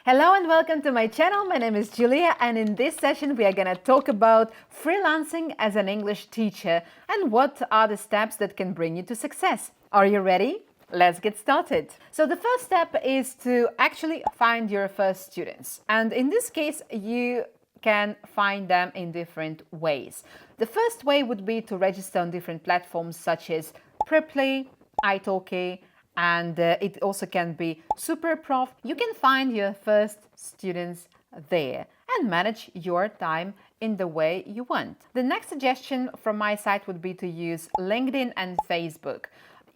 Hello and welcome to my channel. My name is Julia, and in this session we are going to talk about freelancing as an English teacher and what are the steps that can bring you to success. Are you ready? Let's get started. So the first step is to actually find your first students, and in this case you can find them in different ways. The first way would be to register on different platforms such as Preply, iTalki, and it also can be SuperProf. You can find your first students there and manage your time in the way you want. The next suggestion from my side would be to use LinkedIn and Facebook.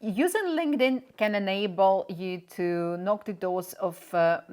Using LinkedIn can enable you to knock the doors of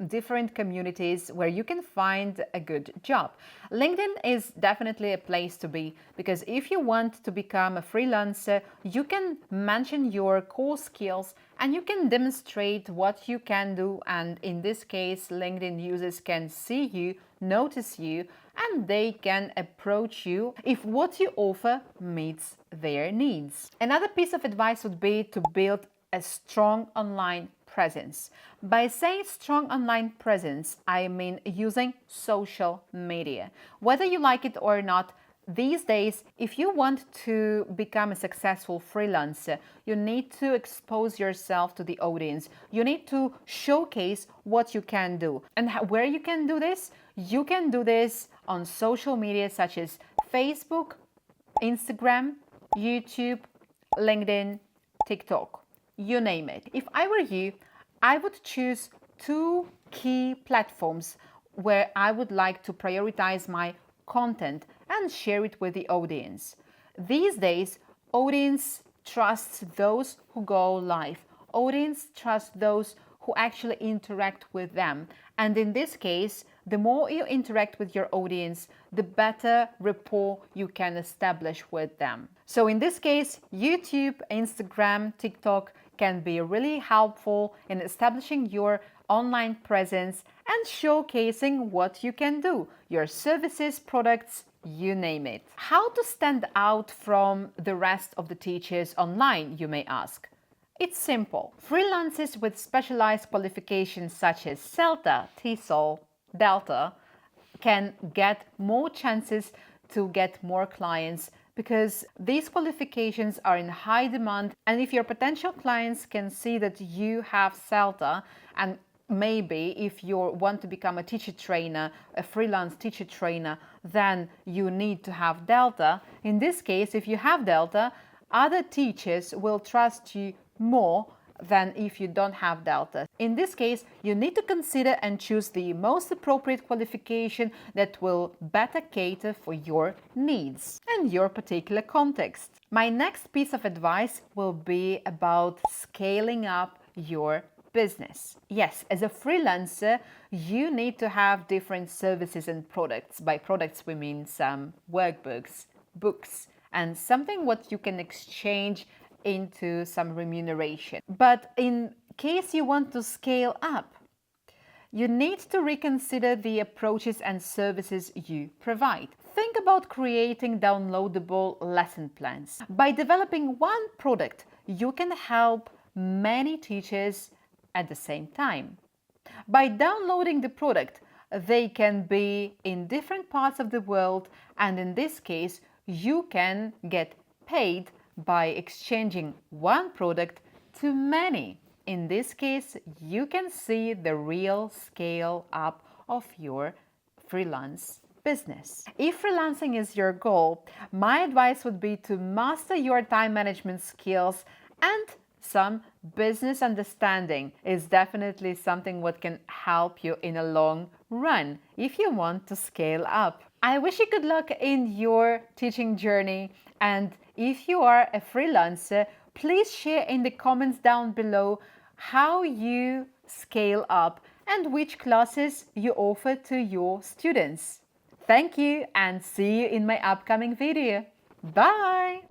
different communities where you can find a good job. LinkedIn is definitely a place to be, because if you want to become a freelancer, you can mention your core skills and you can demonstrate what you can do, and in this case LinkedIn users can see you, notice you, and they can approach you if what you offer meets their needs. Another piece of advice would be to build a strong online presence. By saying strong online presence, I mean using social media. Whether you like it or not, these days, if you want to become a successful freelancer, you need to expose yourself to the audience. You need to showcase what you can do. And where you can do this? You can do this on social media such as Facebook, Instagram, YouTube, LinkedIn, TikTok, you name it. If I were you, I would choose two key platforms where I would like to prioritize my content and share it with the audience. These days, audience trusts those who go live. Audience trusts those who actually interact with them. And in this case, the more you interact with your audience, the better rapport you can establish with them. So in this case, YouTube, Instagram, TikTok can be really helpful in establishing your online presence and showcasing what you can do, your services, products, you name it. How to stand out from the rest of the teachers online, you may ask? It's simple. Freelancers with specialized qualifications such as CELTA, TESOL, Delta can get more chances to get more clients, because these qualifications are in high demand, and if your potential clients can see that you have CELTA, and maybe if you want to become a teacher trainer, a freelance teacher trainer, then you need to have Delta. In this case, if you have Delta, other teachers will trust you more than if you don't have Delta. In this case, you need to consider and choose the most appropriate qualification that will better cater for your needs and your particular context. My next piece of advice will be about scaling up your business. Yes, as a freelancer, you need to have different services and products. By products, we mean some workbooks, books, and something what you can exchange into some remuneration. But in case you want to scale up, you need to reconsider the approaches and services you provide. Think about creating downloadable lesson plans. By developing one product, you can help many teachers at the same time. By downloading the product, they can be in different parts of the world, and in this case, you can get paid by exchanging one product to many. In this case, you can see the real scale up of your freelance business. If freelancing is your goal, my advice would be to master your time management skills, and some business understanding is definitely something what can help you in a long run if you want to scale up. I wish you good luck in your teaching journey, and if you are a freelancer, please share in the comments down below how you scale up and which classes you offer to your students. Thank you, and see you in my upcoming video. Bye!